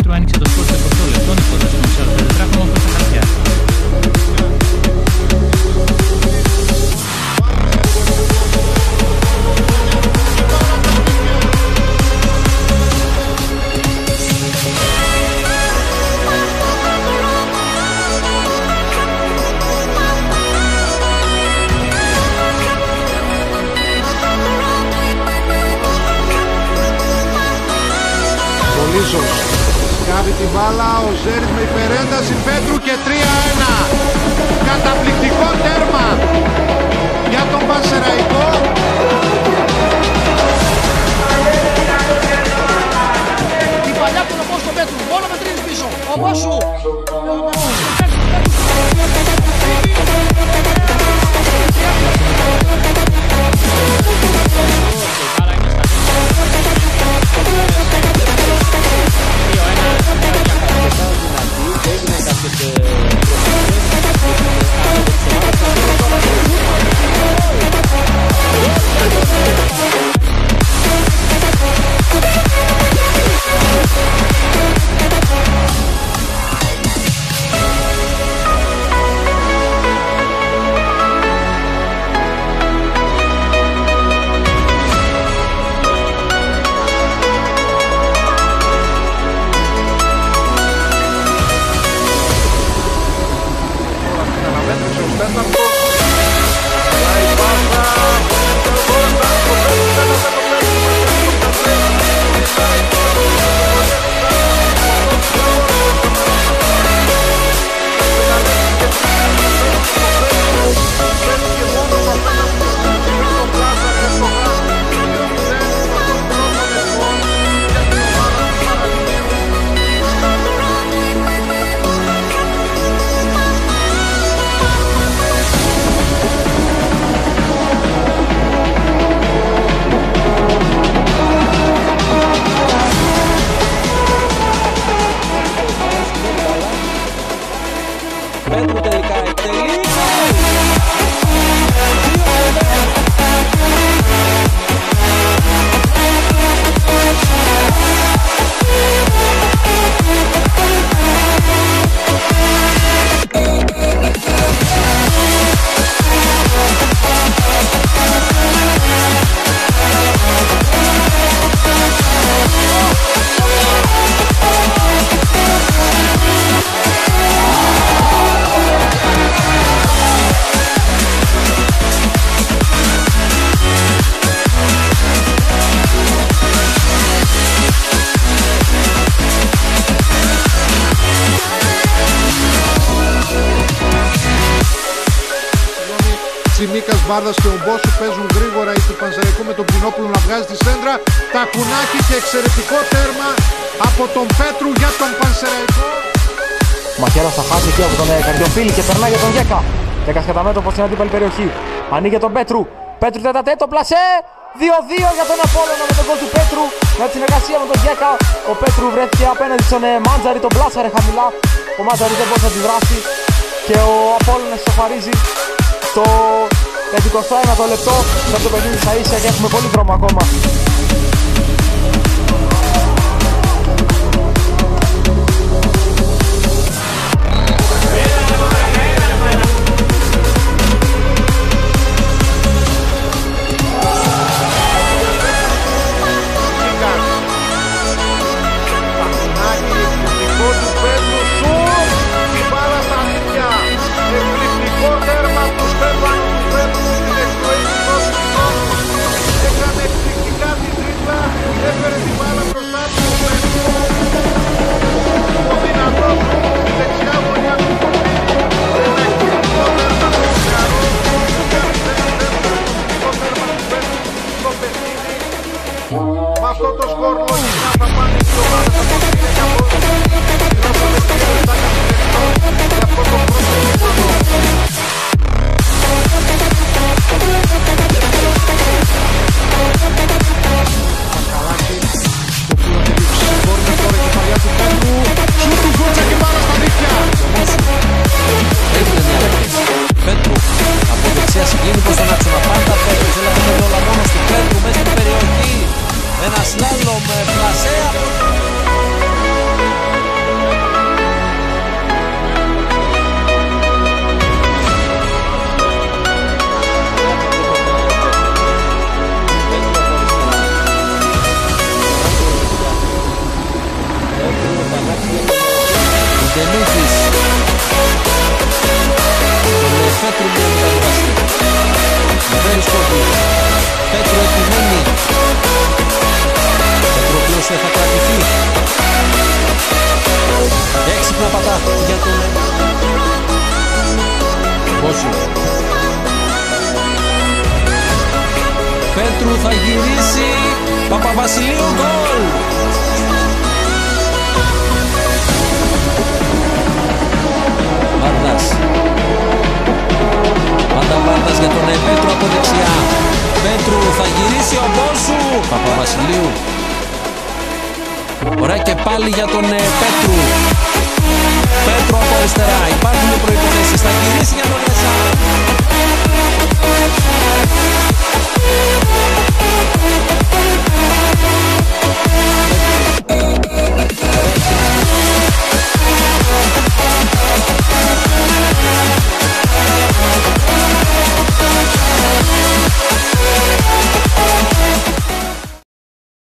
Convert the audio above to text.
Πέτρου άνοιξε το σκορ στο 20 λεπτό, νικώντας τον 45 τετράγωνο προς τα χαρτιά. Λίζος σκάβει τη μπάλα, ο Ζέρις με υπερένταση, Πέτρου και 3-1. Καταπληκτικό τέρμα για τον Πανσεραϊκό. Η παλιά του νομός στο Πέτρου, μόνο με τρεις πίσω. Ο Βόσου. Πέτρου τελικά εκτελεί. Τσιμίκας, Μπάρδας και ο Μπόσου παίζουν γρήγορα οι του Πανσεραϊκού με τον Πινόπουλο να βγάζει τη σέντρα. Τακουνάκι και εξαιρετικό τέρμα από τον Πέτρου για τον Πανσεραϊκό. Μαχαίρος θα χάσει εκεί από τον Καρδιοφίλη και περνάει για τον Γκέκα. Γκέκας κατά μέτωπο στην αντίπαλη περιοχή. Ανοίγει τον Πέτρου. Πέτρου τέταρτο πλασέ. 2-2 για τον Απόλλωνα με τον γκολ του Πέτρου. Με τη συνεργασία με τον Γκέκα. Ο Πέτρου βρέθηκε απέναντι στον Μάντζαρη. Τον πλάσαρε χαμηλά. Ο Μάντζαρη δεν μπορούσε να αντιδράσει. Και ο Απόλλωνας ισοφαρίζει στο 21ο λεπτό. Σε το παιχνίδι στα ίσια και έχουμε πολύ δρόμο ακόμα. Έκανε εκπληκτικά την τρίτη να πατά για τον Μπόσου. Πέτρου θα γυρίσει, Παπαβασιλείου, γκολ! Βάρδας. Πάντα Βάρδας για τον Πέτρου από δεξιά. Πέτρου θα γυρίσει ο Μπόσου, Παπαβασιλείου. Ωραία και πάλι για τον Πέτρου. Πέτρου από αριστερά. Υπάρχουν οι προϋποθέσεις. Θα γυρίσει για τον Εσά.